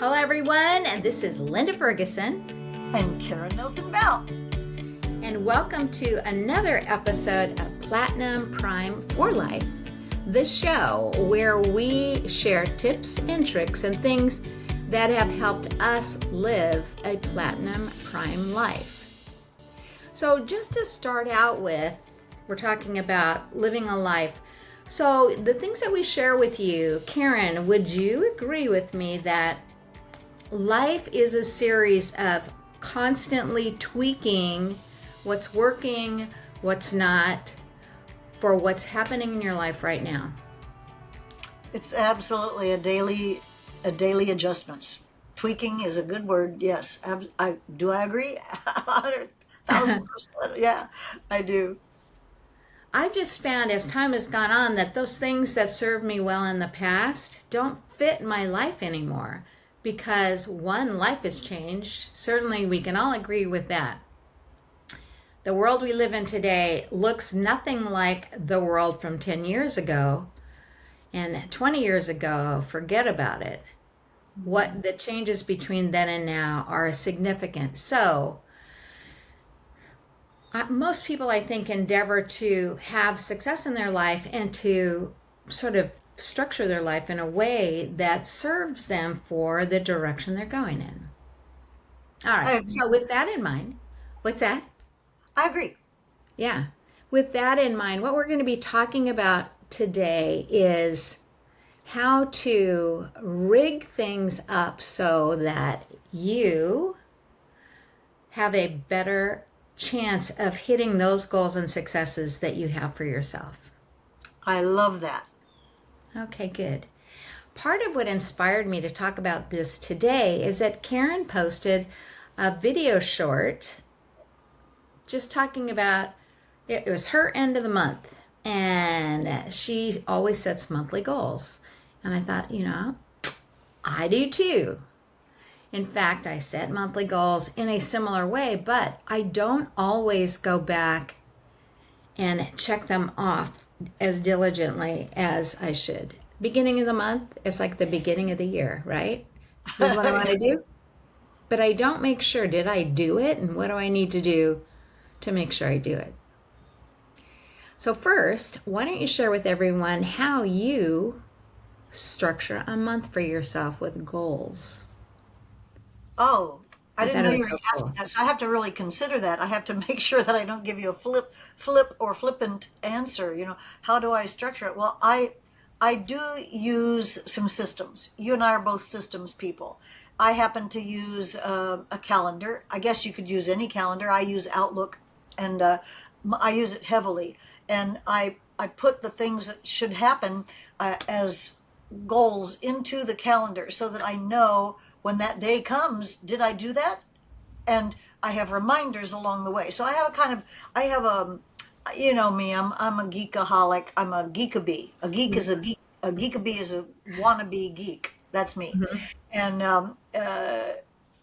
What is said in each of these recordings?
Hello, everyone, and this is Linda Ferguson, And Karen Nelson Bell. and welcome to another episode of Platinum Prime for Life, the show where we share tips and tricks and things that have helped us live a Platinum Prime life. So, just to start out with, we're talking about living a life. So, the things that we share with you, Karen, would you agree with me that life is a series of constantly tweaking what's working, what's not, for what's happening in your life right now? It's absolutely a daily adjustments. Tweaking is a good word. Yes. Do I agree? 100,000%. Yeah, I do. I've just found as time has gone on that those things that served me well in the past don't fit my life anymore because one, life has changed. Certainly, we can all agree with that. The world we live in today looks nothing like the world from 10 years ago. And 20 years ago, forget about it. What the changes between then and now are significant. So, most people, I think, endeavor to have success in their life and to sort of structure their life in a way that serves them for the direction they're going in. All right. I, So, with that in mind, what's that? I agree. Yeah. With that in mind, what we're going to be talking about today is how to rig things up so that you have a better chance of hitting those goals and successes that you have for yourself. I love that. Okay, good. Part of what inspired me to talk about this today is that Karen posted a video short just talking about it was her end of the month and she always sets monthly goals. And I thought, I do too. In fact, I set monthly goals in a similar way, but I don't always go back and check them off as diligently as I should. Beginning of the month, it's like the beginning of the year, right? This is what I want to do. But I don't make sure, did I do it? And what do I need to do to make sure I do it? So, first, why don't you share with everyone how you structure a month for yourself with goals? Oh, I I didn't thought know it you was were so asking cool. that. So I have to really consider that. I have to make sure that I don't give you a flip or flippant answer. How do I structure it? Well, I do use some systems. You and I are both systems people. I happen to use a calendar. I guess you could use any calendar. I use Outlook, and I use it heavily. And I put the things that should happen as goals into the calendar so that I know when that day comes, did I do that? And I have reminders along the way. So I have a kind of, I have a, you know me, I'm a geekaholic. I'm a geekabee. A geek is a geek. A geekabee is a wannabe geek. That's me. Mhm. And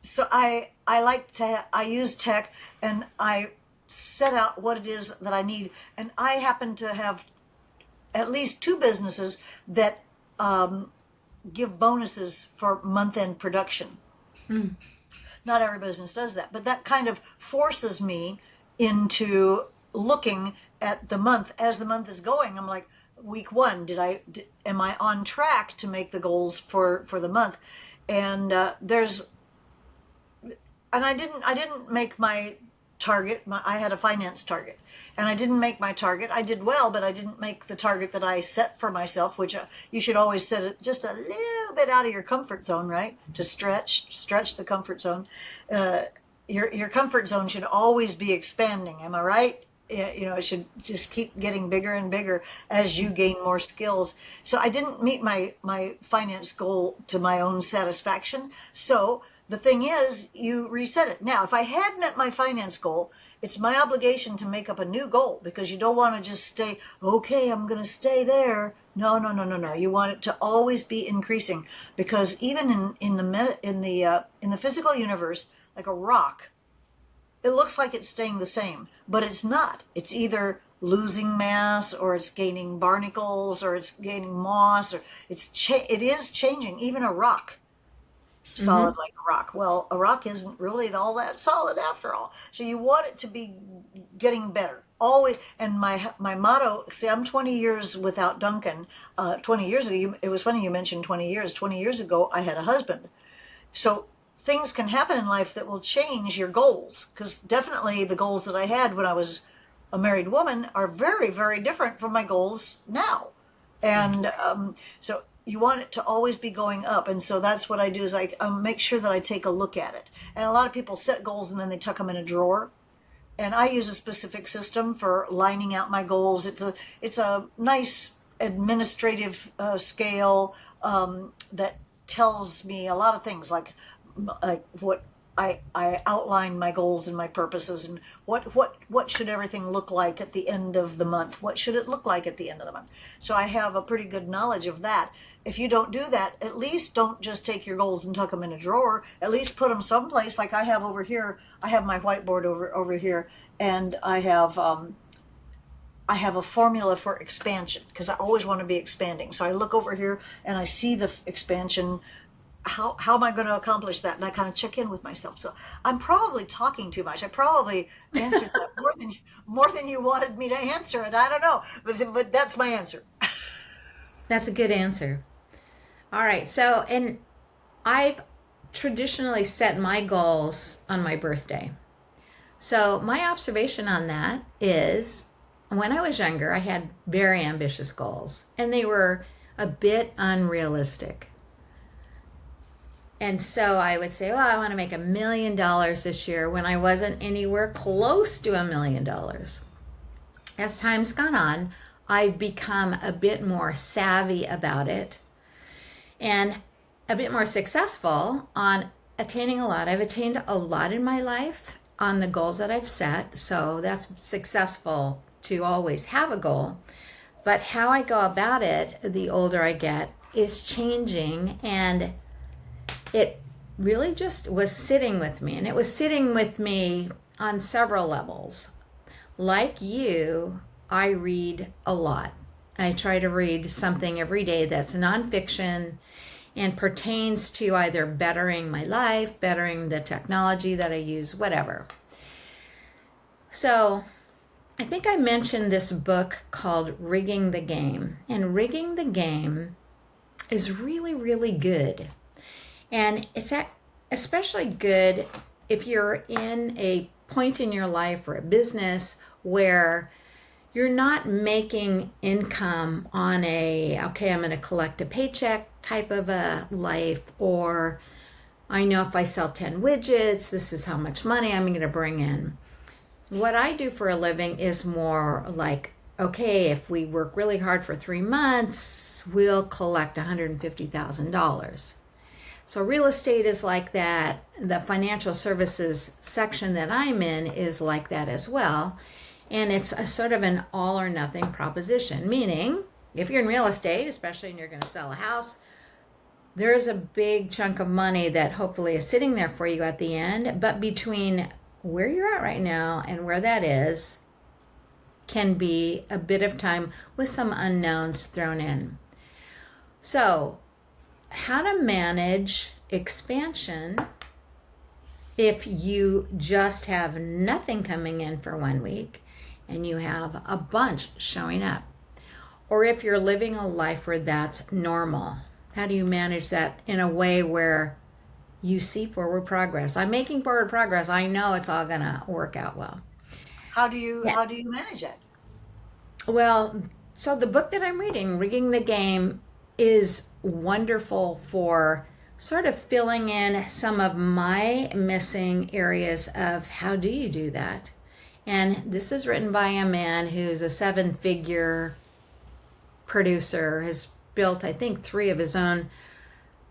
so I like to, I use tech and I set out what it is that I need. And I happen to have at least two businesses that give bonuses for month end production. Mm. Not every business does that, but that kind of forces me into looking at the month as the month is going. I'm like, week one, am I on track to make the goals for the month? And I didn't make my target. I had a finance target, and I didn't make my target. I did well, but I didn't make the target that I set for myself, which you should always set it just a little bit out of your comfort zone, right? To stretch the comfort zone. Uh, your comfort zone should always be expanding. Am I right? Yeah, it should just keep getting bigger and bigger as you gain more skills. So I didn't meet my finance goal to my own satisfaction. So the thing is, you reset it. Now, if I had met my finance goal, it's my obligation to make up a new goal because you don't want to just stay, okay, I'm going to stay there. No, no, no, no, no. You want it to always be increasing because even in the physical universe, like a rock, it looks like it's staying the same, but it's not. It's either losing mass or it's gaining barnacles or it's gaining moss or it is changing. Even a rock solid like a rock. Well, a rock isn't really all that solid after all. So you want it to be getting better. Always. And my motto, see, I'm 20 years without Duncan. 20 years ago, it was funny you mentioned 20 years. 20 years ago, I had a husband. So things can happen in life that will change your goals, because definitely the goals that I had when I was a married woman are very, very different from my goals now. And so you want it to always be going up. And so that's what I do is I make sure that I take a look at it. And a lot of people set goals and then they tuck them in a drawer. And I use a specific system for lining out my goals. It's a nice administrative scale that tells me a lot of things, like what I outline my goals and my purposes, and what should everything look like at the end of the month? What should it look like at the end of the month? So I have a pretty good knowledge of that. If you don't do that, at least don't just take your goals and tuck them in a drawer. At least put them someplace. Like I have over here. I have my whiteboard over here, and I have a formula for expansion because I always want to be expanding. So I look over here and I see the expansion. How am I going to accomplish that? And I kind of check in with myself. So I'm probably talking too much. I probably answered that more than you wanted me to answer it. I don't know, but that's my answer. That's a good answer. All right. So, and I've traditionally set my goals on my birthday. So, my observation on that is when I was younger, I had very ambitious goals and they were a bit unrealistic. And so I would say, well, I want to make $1 million this year when I wasn't anywhere close to $1 million. As time's gone on, I've become a bit more savvy about it and a bit more successful on attaining a lot. I've attained a lot in my life on the goals that I've set. So that's successful to always have a goal. But how I go about it, the older I get, is changing, and it really just was sitting with me. And it was sitting with me on several levels. Like you, I read a lot. I try to read something every day that's nonfiction and pertains to either bettering my life, bettering the technology that I use, whatever. So I think I mentioned this book called Rigging the Game. And Rigging the Game is really, really good. And it's especially good if you're in a point in your life or a business where you're not making income on okay, I'm going to collect a paycheck type of a life, or I know if I sell 10 widgets, this is how much money I'm going to bring in. What I do for a living is more like, okay, if we work really hard for 3 months, we'll collect $150,000. So real estate is like that. The financial services section that I'm in is like that as well. And it's a sort of an all or nothing proposition, meaning if you're in real estate, especially and you're going to sell a house, there's a big chunk of money that hopefully is sitting there for you at the end. But between where you're at right now and where that is can be a bit of time with some unknowns thrown in. So how to manage expansion if you just have nothing coming in for 1 week and you have a bunch showing up, or if you're living a life where that's normal. How do you manage that in a way where you see forward progress? I'm making forward progress. I know it's all gonna work out well. How do you Yeah. manage that? Well, so the book that I'm reading, Rigging the Game, is wonderful for sort of filling in some of my missing areas of how do you do that. And this is written by a man who's a 7-figure producer, has built, I think, 3 of his own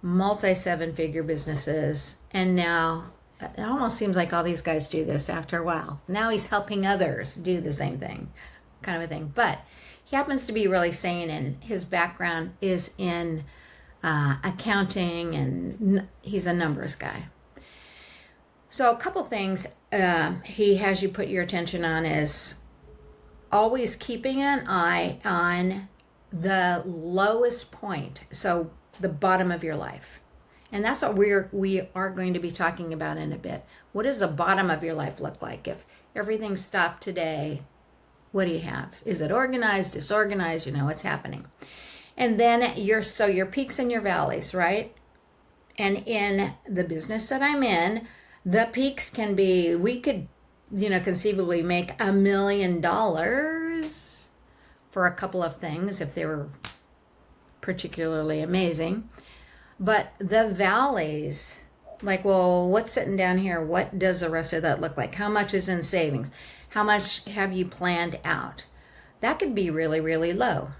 multi-7-figure businesses. And now it almost seems like all these guys do this after a while. Now he's helping others do the same thing, kind of a thing. But he happens to be really sane, and his background is in accounting, and he's a numbers guy. So a couple things he has you put your attention on is always keeping an eye on the lowest point, so the bottom of your life. And that's what we are going to be talking about in a bit. What does the bottom of your life look like? If everything stopped today, what do you have? Is it organized, disorganized? You know what's happening. And then your peaks and your valleys, right? And in the business that I'm in, the peaks can be, we could, conceivably make $1 million for a couple of things if they were particularly amazing. But the valleys, like, well, what's sitting down here? What does the rest of that look like? How much is in savings? How much have you planned out? That could be really, really low.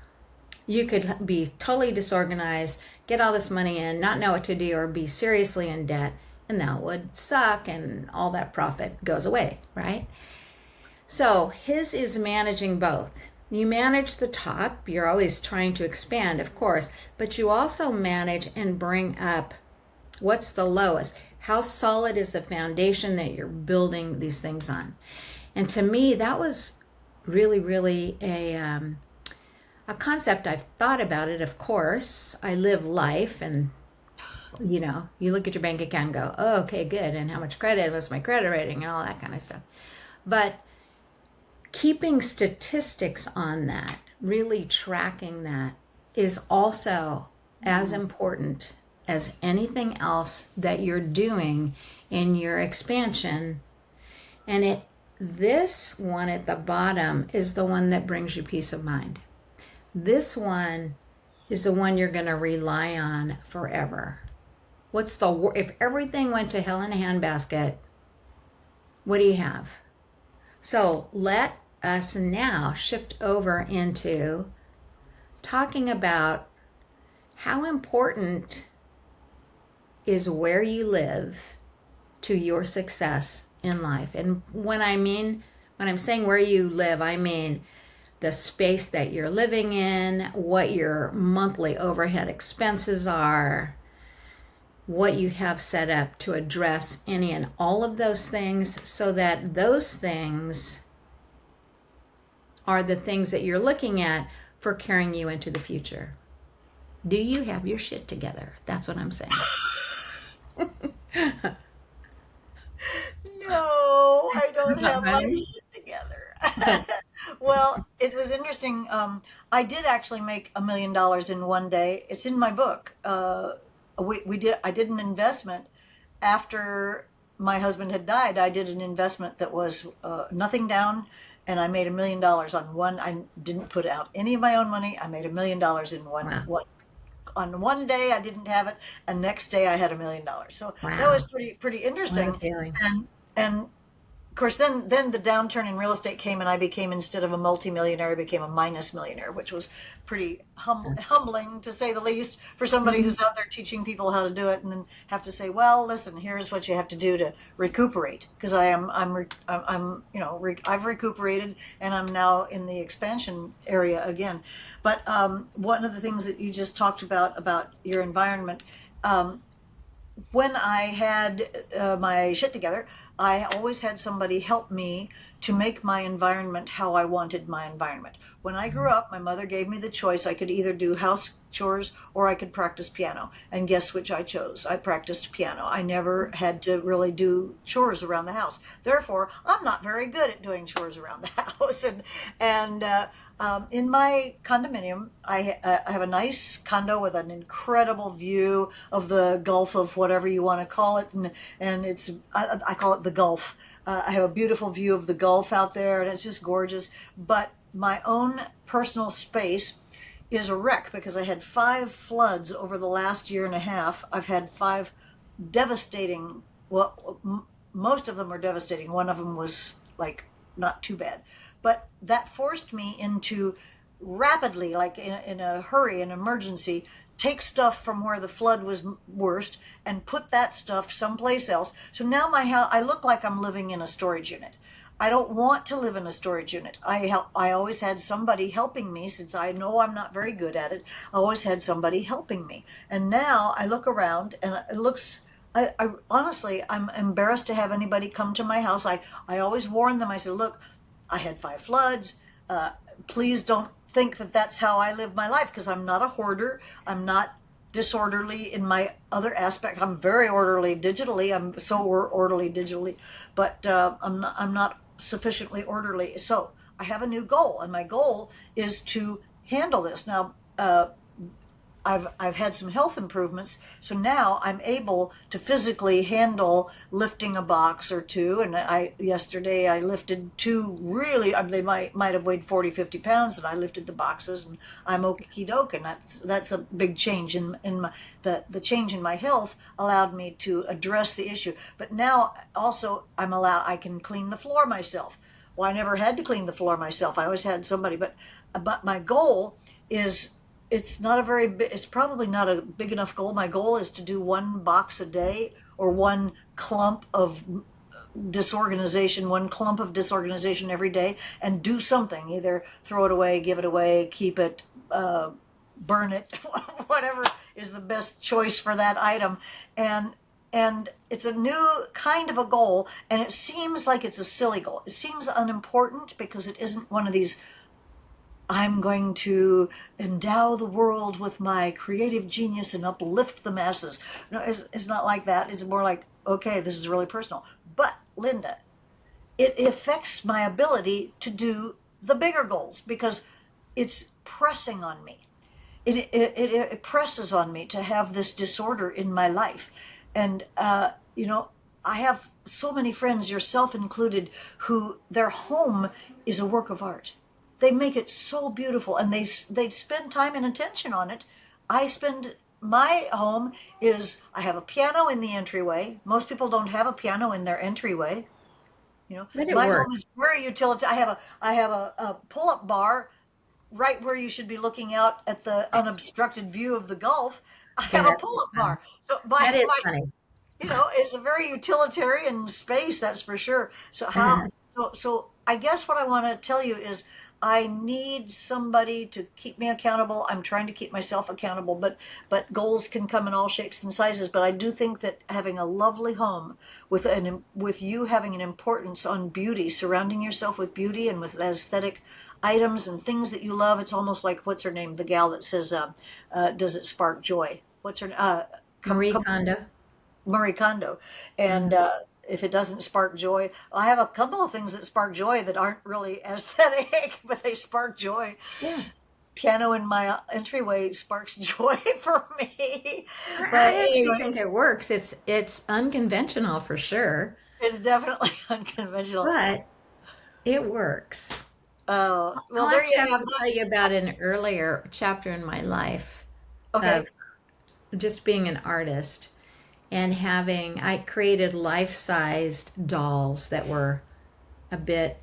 You could be totally disorganized, get all this money in, not know what to do, or be seriously in debt, and that would suck, and all that profit goes away, right? So his is managing both. You manage the top, you're always trying to expand, of course, but you also manage and bring up what's the lowest. How solid is the foundation that you're building these things on? And to me, that was really, really a concept. I've thought about it, of course. I live life, and you look at your bank account and go, oh, okay, good. And how much credit, what's my credit rating, and all that kind of stuff. But keeping statistics on that, really tracking that, is also as important as anything else that you're doing in your expansion. And this one at the bottom is the one that brings you peace of mind. This one is the one you're going to rely on forever. If everything went to hell in a handbasket, what do you have? So let us now shift over into talking about how important is where you live to your success in life. And when I'm saying where you live, I mean the space that you're living in, what your monthly overhead expenses are, what you have set up to address any and all of those things, so that those things are the things that you're looking at for carrying you into the future. Do you have your shit together? That's what I'm saying. No, I don't have my shit together. Well, it was interesting. I did actually make $1 million in one day. It's in my book. I did an investment after my husband had died. I did an investment that was nothing down, and I made $1 million on one. I didn't put out any of my own money. I made $1 million in one. Wow. On one day I didn't have it, and next day I had $1 million. So that Wow. was pretty What a interesting. feeling. And of course, then the downturn in real estate came, and I became, instead of a multimillionaire, I became a minus millionaire, which was pretty humbling, to say the least, for somebody who's out there teaching people how to do it, and then have to say, well, listen, here's what you have to do to recuperate. Because I've recuperated, and I'm now in the expansion area again. But one of the things that you just talked about your environment. When I had my shit together, I always had somebody help me to make my environment how I wanted my environment. When I grew up, my mother gave me the choice. I could either do house chores or I could practice piano. And guess which I chose? I practiced piano. I never had to really do chores around the house. Therefore, I'm not very good at doing chores around the house. And in my condominium, I have a nice condo with an incredible view of the Gulf of whatever you want to call it, and I call it the Gulf. I have a beautiful view of the Gulf out there, and it's just gorgeous. But my own personal space is a wreck because I had 5 floods over the last year and a half. I've had 5 devastating. Well, most of them were devastating. One of them was like not too bad. But that forced me into rapidly, like in a hurry, an emergency, take stuff from where the flood was worst and put that stuff someplace else. So now my house, I look like I'm living in a storage unit. I don't want to live in a storage unit. I always had somebody helping me, since I know I'm not very good at it. I always had somebody helping me. And now I look around and it looks, I honestly, I'm embarrassed to have anybody come to my house. I always warn them. I said, look, I had 5 floods. Please don't think that that's how I live my life, because I'm not a hoarder. I'm not disorderly in my other aspect. I'm very orderly digitally. I'm so orderly digitally, but I'm not sufficiently orderly. So I have a new goal, and my goal is to handle this. Now, I've had some health improvements, so now I'm able to physically handle lifting a box or two. And I yesterday I lifted two really, they might have weighed 40, 50 pounds, and I lifted the boxes, and I'm okie doke. And that's a big change in my the change in my health allowed me to address the issue. But now also I can clean the floor myself. Well, I never had to clean the floor myself. I always had somebody, but my goal is, it's probably not a big enough goal. My goal is to do one box a day, or one clump of disorganization every day, and do something, either throw it away, give it away, keep it, burn it, whatever is the best choice for that item. And it's a new kind of a goal, and it seems like it's a silly goal. It seems unimportant because it isn't one of these, I'm going to endow the world with my creative genius and uplift the masses. No, it's not like that. It's more like, okay, this is really personal. But Linda, it affects my ability to do the bigger goals, because it's pressing on me. It presses on me to have this disorder in my life. And, I have so many friends, yourself included, who their home is a work of art. They make it so beautiful, and they spend time and attention on it. My home is, I have a piano in the entryway. Most people don't have a piano in their entryway. But it My home works. is very utilitarian. I have a pull-up bar right where you should be looking out at the unobstructed view of the Gulf. I Okay, have a that is pull-up funny. bar. So That is my funny. it's a very utilitarian space, that's for sure. So I guess what I want to tell you is, I need somebody to keep me accountable. I'm trying to keep myself accountable, but goals can come in all shapes and sizes. But I do think that having a lovely home, with you having an importance on beauty, surrounding yourself with beauty and with aesthetic items and things that you love. It's almost like, what's her name, the gal that says, does it spark joy? What's her Marie Kondo. Marie Kondo. And Mhm. if it doesn't spark joy, I have a couple of things that spark joy that aren't really aesthetic, but they spark joy. Yeah. Piano in my entryway sparks joy for me. But I actually anyway, think it works. It's unconventional for sure, it's definitely unconventional. but it works. Well, I'll there actually you have have to tell that. you about an earlier chapter in my life Okay. of just being an artist and I created life-sized dolls that were a bit,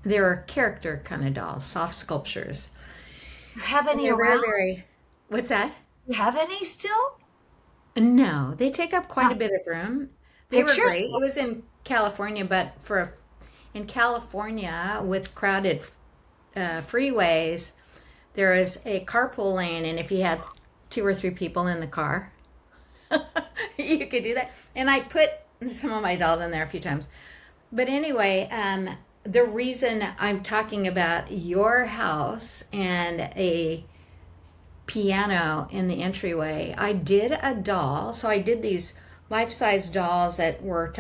they were character kind of dolls, soft sculptures. Do you have And any they're very, around? very, what's that? Do you have any still? No, they take up quite Uh, a bit of room. They were Pictures? great. It was in California, but in California with crowded freeways, there is a carpool lane, and if you had two or three people in the car, you could do that. And I put some of my dolls in there a few times. But anyway, the reason I'm talking about your house and a piano in the entryway, I did a doll. So I did these life-size dolls that were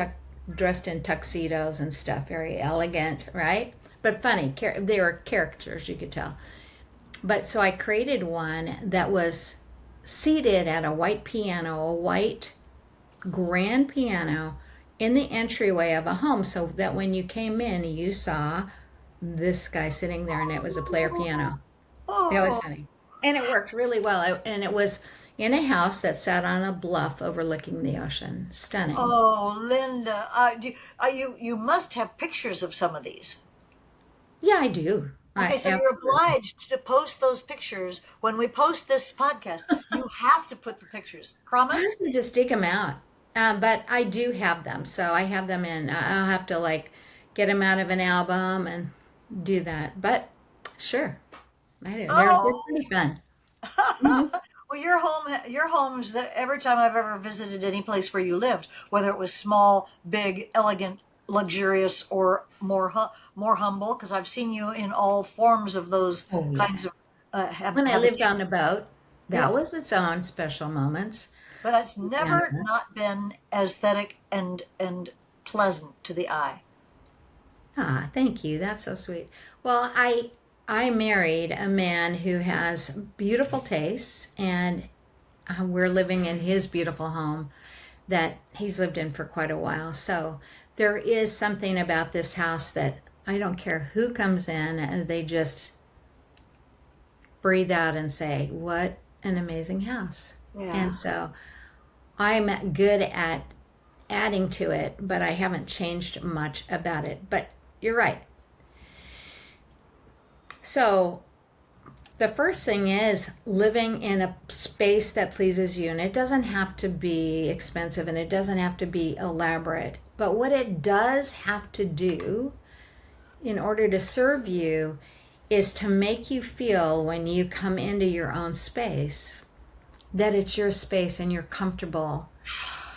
dressed in tuxedos and stuff, very elegant, right? But funny. They were caricatures, you could tell. But so I created one that was seated at a white piano, a white grand piano in the entryway of a home, so that when you came in, you saw this guy sitting there, and it was a player piano. It was Oh, funny. And it worked really well. And it was in a house that sat on a bluff overlooking the ocean. Stunning. oh, Linda, you must have pictures of some of these. Yeah, I do. Okay, I so you're absolutely. obliged to post those pictures when we post this podcast. You have to put the pictures. I Promise? have to just dig them out. But I do have them. So I have them in. I'll have to like get them out of an album and do that. But sure, I do. They're Oh. pretty fun. Mhm. Well, your homes that every time I've ever visited any place where you lived, whether it was small, big, elegant, luxurious, or more humble, because I've seen you in all forms of those Oh, yeah. kinds of When I lived habitat. on the boat. That Yeah. was its own special moments. But it's And never not been aesthetic and pleasant to the eye. ah, thank you. That's so sweet. Well, I married a man who has beautiful tastes, and we're living in his beautiful home that he's lived in for quite a while. So there is something about this house that I don't care who comes in, and they just breathe out and say, "What an amazing house." Yeah. And so I'm good at adding to it, but I haven't changed much about it. But you're right. So the first thing is living in a space that pleases you. And it doesn't have to be expensive and it doesn't have to be elaborate. But what it does have to do in order to serve you is to make you feel when you come into your own space that it's your space and you're comfortable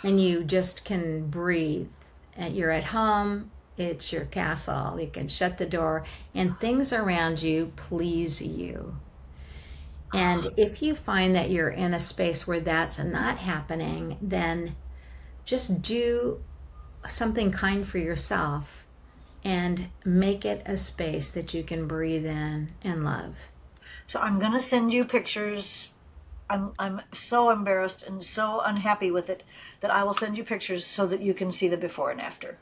and you just can breathe. And you're at home, it's your castle. You can shut the door and things around you please you. And if you find that you're in a space where that's not happening, then just do something kind for yourself and make it a space that you can breathe in and love. So I'm going to send you pictures. I'm so embarrassed and so unhappy with it that I will send you pictures so that you can see the before and after.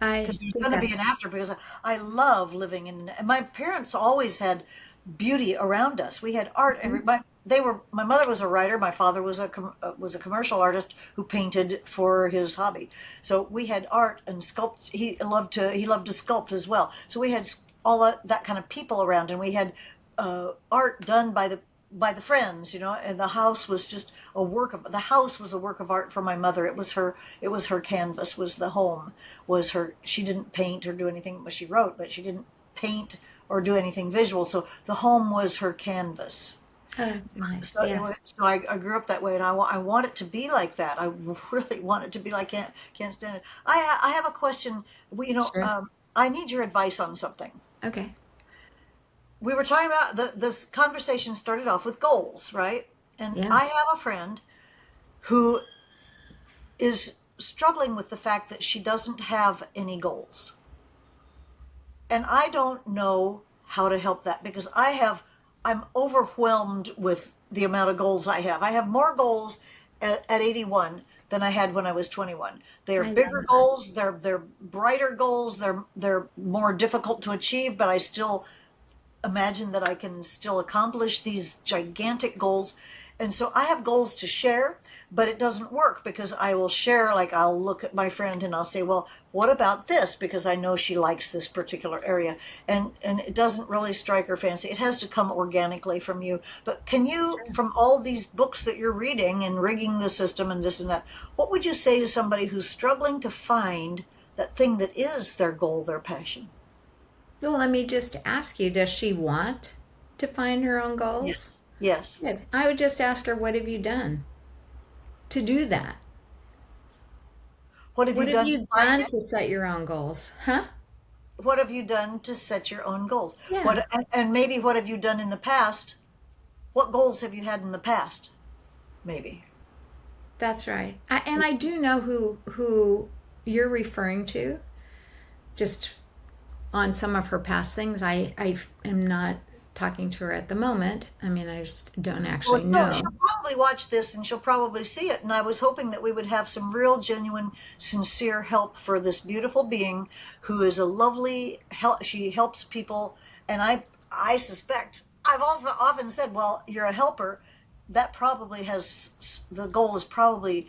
I Because there's think going to be an that's after, because I love living in, and my parents always had beauty around us. We had art. My mother was a writer. My father was a commercial artist who painted for his hobby. So we had art and sculpt. He loved to sculpt as well. So we had all that kind of people around, and we had art done by the friends, and the house was just the house was a work of art for my mother. It was her canvas, was the home, was her. She didn't paint or do anything, but she wrote, but she didn't paint or do anything visual. So the home was her canvas. nice. So Yes. I grew up that way, and I want it to be like that. I really want it to be like, can't stand it. I have a question. Sure. I need your advice on something. Okay. We were talking about this conversation started off with goals, right? And Yeah. I have a friend who is struggling with the fact that she doesn't have any goals. And I don't know how to help that, because I'm overwhelmed with the amount of goals I have. I have more goals at 81 than I had when I was 21. They're I love bigger that. goals, they're brighter goals, they're more difficult to achieve, but I still imagine that I can still accomplish these gigantic goals. And so I have goals to share, but it doesn't work, because I will share, like I'll look at my friend and I'll say, well, what about this? Because I know she likes this particular area. And it doesn't really strike her fancy. It has to come organically from you. But can you, Sure. from all these books that you're reading and rigging the system and this and that, what would you say to somebody who's struggling to find that thing that is their goal, their passion? Well, let me just ask you, does she want to find her own goals? Yes. Yes. Good. I would just ask her, what have you done to do that? What have you What have done to you find done it? to set your own goals? Huh? What have you done to set your own goals? Yeah, And maybe what have you done in the past? What goals have you had in the past? Maybe. that's right. And I do know who you're referring to. Just on some of her past things, I am not talking to her at the moment. I mean, I just don't Well, actually she'll know. probably watch this and she'll probably see it. And I was hoping that we would have some real, genuine, sincere help for this beautiful being who is a lovely help. She helps people, and I suspect I've often said, well, you're a helper. That probably has the goal is probably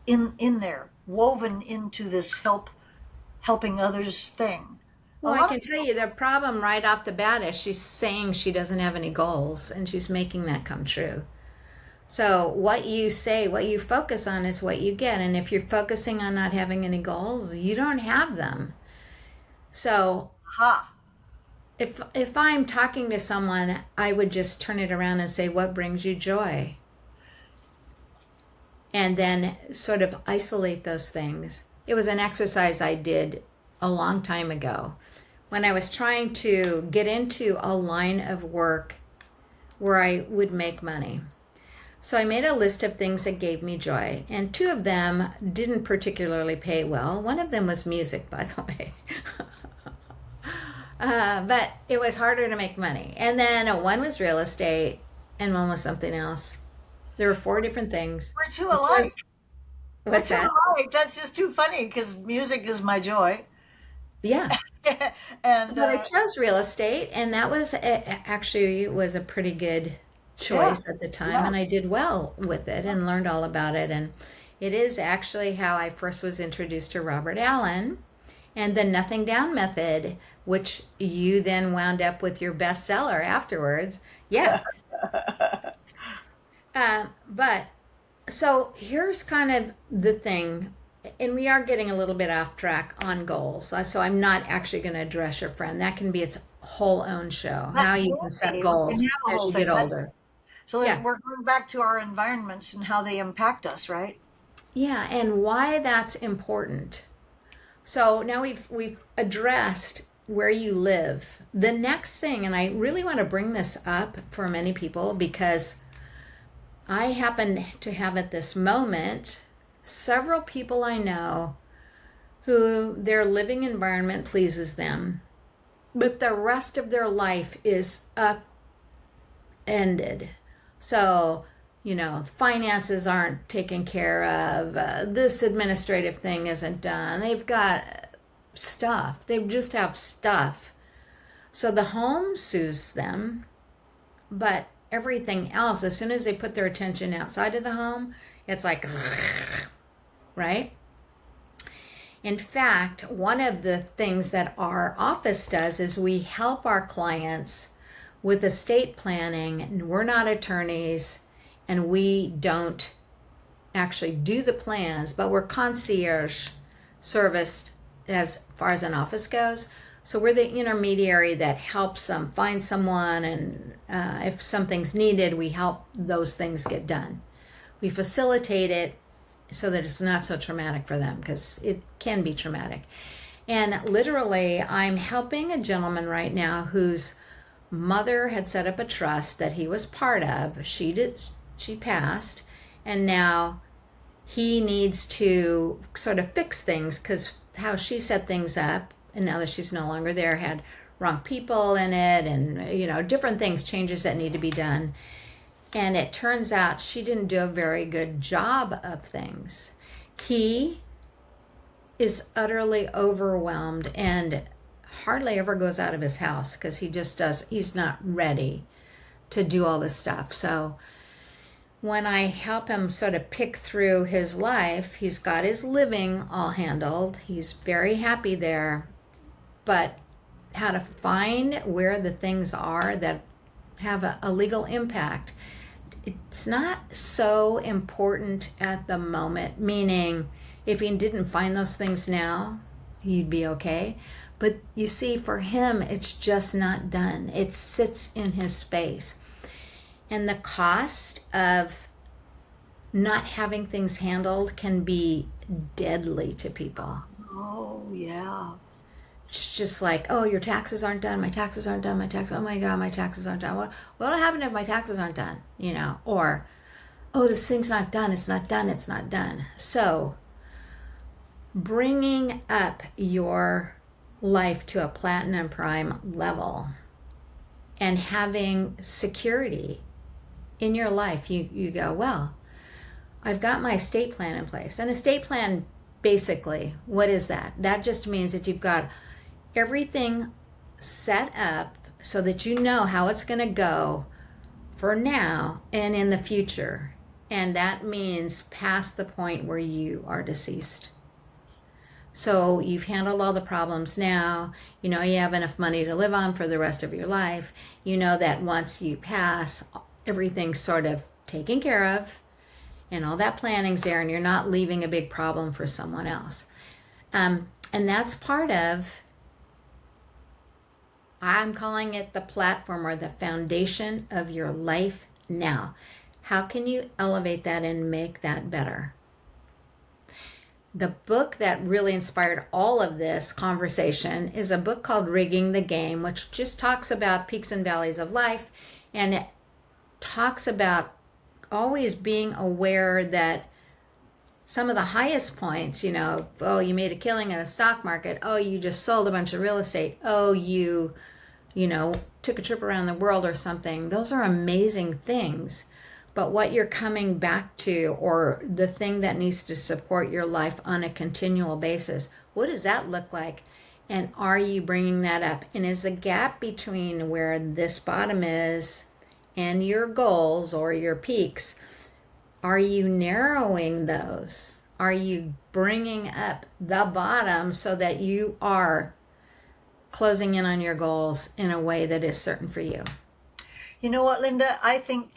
in there, woven into this helping others thing. A Well, I lot of can tell people. you the problem right off the bat is she's saying she doesn't have any goals and she's making that come true. So, what you say, what you focus on is what you get. And if you're focusing on not having any goals, you don't have them. So, Ha. if I'm talking to someone, I would just turn it around and say, "What brings you joy?" And then sort of isolate those things. It was an exercise I did a long time ago when I was trying to get into a line of work where I would make money. So I made a list of things that gave me joy, and two of them didn't particularly pay well. One of them was music, by the way. But it was harder to make money. And then one was real estate, and one was something else. There were four different things. We're too The alike. first, We're what's too that? alike. That's just too funny because music is my joy. Yeah. And But I chose real estate, and that was actually was a pretty good yeah, choice at the time, yeah. and I did well with it and learned all about it. And it is actually how I first was introduced to Robert Allen and the Nothing Down method, which you then wound up with your bestseller afterwards. Yeah. But so here's kind of the thing, and we are getting a little bit off track on goals. So I'm not actually going to address your friend. That can be its whole own show. That How you can can set be. We can goals have a as whole you get thing. That's, older. so Yeah. we're going back to our environments and how they impact us, right? Yeah, and why that's important. So now we've addressed where you live. The next thing, and I really want to bring this up for many people because I happen to have at this moment several people I know who their living environment pleases them, but the rest of their life is upended. So, finances aren't taken care of. This administrative thing isn't done. They've got stuff. They just have stuff. So the home soothes them, but everything else, as soon as they put their attention outside of the home, it's like, right? In fact, one of the things that our office does is we help our clients with estate planning. We're not attorneys and we don't actually do the plans, but we're concierge service as far as an office goes. So we're the intermediary that helps them find someone, and if something's needed, we help those things get done. We facilitate it so that it's not so traumatic for them, because it can be traumatic. And literally, I'm helping a gentleman right now whose mother had set up a trust that he was part of. She passed, and now he needs to sort of fix things because how she set things up, and now that she's no longer there, had wrong people in it, and different things, changes that need to be done. And it turns out she didn't do a very good job of things. He is utterly overwhelmed and hardly ever goes out of his house because he's not ready to do all this stuff. So when I help him sort of pick through his life, he's got his living all handled. He's very happy there, but how to find where the things are that have a legal impact, it's not so important at the moment, meaning if he didn't find those things now, he'd be okay. But you see, for him, it's just not done. It sits in his space. And the cost of not having things handled can be deadly to people. Oh, yeah. It's just like, oh, your taxes aren't done. My taxes aren't done. Oh my God, my taxes aren't done. What'll happen if my taxes aren't done? Or, oh, this thing's not done. It's not done. It's not done. So bringing up your life to a platinum prime level and having security in your life, you go, well, I've got my estate plan in place. An estate plan, basically, what is that? That just means that you've got everything set up so that you know how it's going to go for now and in the future. And that means past the point where you are deceased. So you've handled all the problems now. You have enough money to live on for the rest of your life. You know that once you pass, everything's sort of taken care of and all that planning's there, and you're not leaving a big problem for someone else. And that's part of, I'm calling it the platform or the foundation of your life now. How can you elevate that and make that better? The book that really inspired all of this conversation is a book called Rigging the Game, which just talks about peaks and valleys of life, and it talks about always being aware that some of the highest points, oh, you made a killing in the stock market. Oh, you just sold a bunch of real estate. Oh, you took a trip around the world or something. Those are amazing things. But what you're coming back to, or the thing that needs to support your life on a continual basis, what does that look like? And are you bringing that up? And is the gap between where this bottom is and your goals or your peaks, are you narrowing those? Are you bringing up the bottom so that you are closing in on your goals in a way that is certain for you? You know what, Linda? I think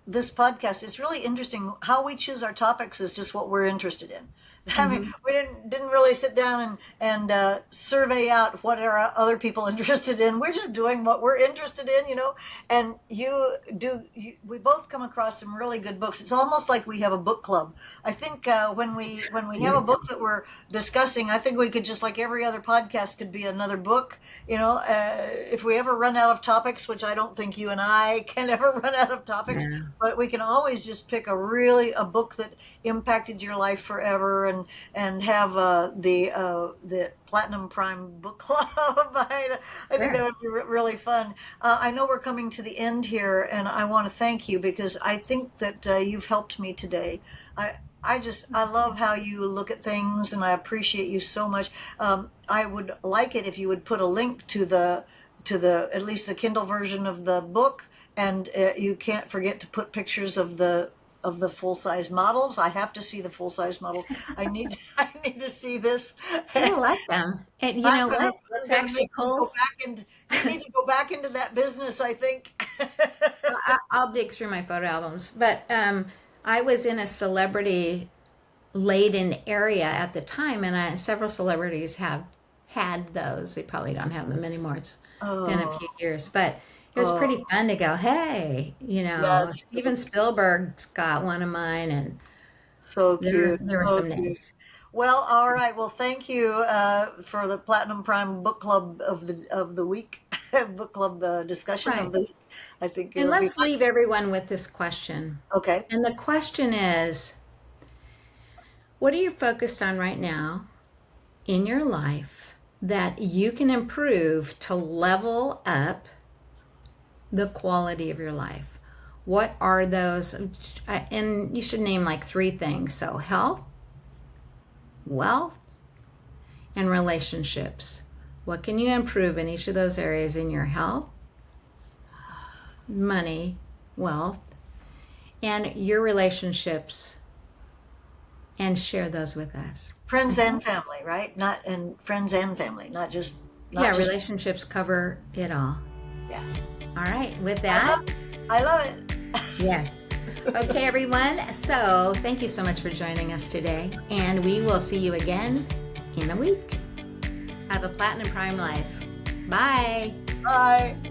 this podcast is really interesting. How we choose our topics is just what we're interested in. I mean, we didn't really sit down and survey out what are other people interested in. We're just doing what we're interested in, And we both come across some really good books. It's almost like we have a book club. I think when we have a book that we're discussing, I think we could, just like every other podcast could be another book. If we ever run out of topics, which I don't think you and I can ever run out of topics, but we can always just pick a book that impacted your life forever, and have the Platinum Prime Book Club. I think that would be really fun. I know we're coming to the end here, and I want to thank you because I think that you've helped me today. I love how you look at things, and I appreciate you so much. I would like it if you would put a link to the at least the Kindle version of the book, and you can't forget to put pictures of the full-size models. I have to see the full-size models. I need to see this. I like them. And you know what? That's actually cool. You need to go back into that business, I think. I'll dig through my photo albums. But I was in a celebrity laden area at the time, and several celebrities have had those. They probably don't have them anymore. It's been a few years. But it was pretty fun to go, hey, Steven Spielberg's got one of mine, and so cute. There were some names. Well, all right. Well, thank you for the Platinum Prime Book Club of the week, book club discussion of the week. I think. And let's leave everyone with this question. Okay. And the question is, what are you focused on right now in your life that you can improve to level up the quality of your life? What are those? And you should name like 3 things. So health, wealth, and relationships. What can you improve in each of those areas in your health, money, wealth, and your relationships, and share those with us. Friends and family, right? Friends and family, not just relationships cover it all. Yeah. All right, with that. I love it. Yes. Okay, everyone. So thank you so much for joining us today. And we will see you again in a week. Have a Platinum Prime life. Bye. Bye.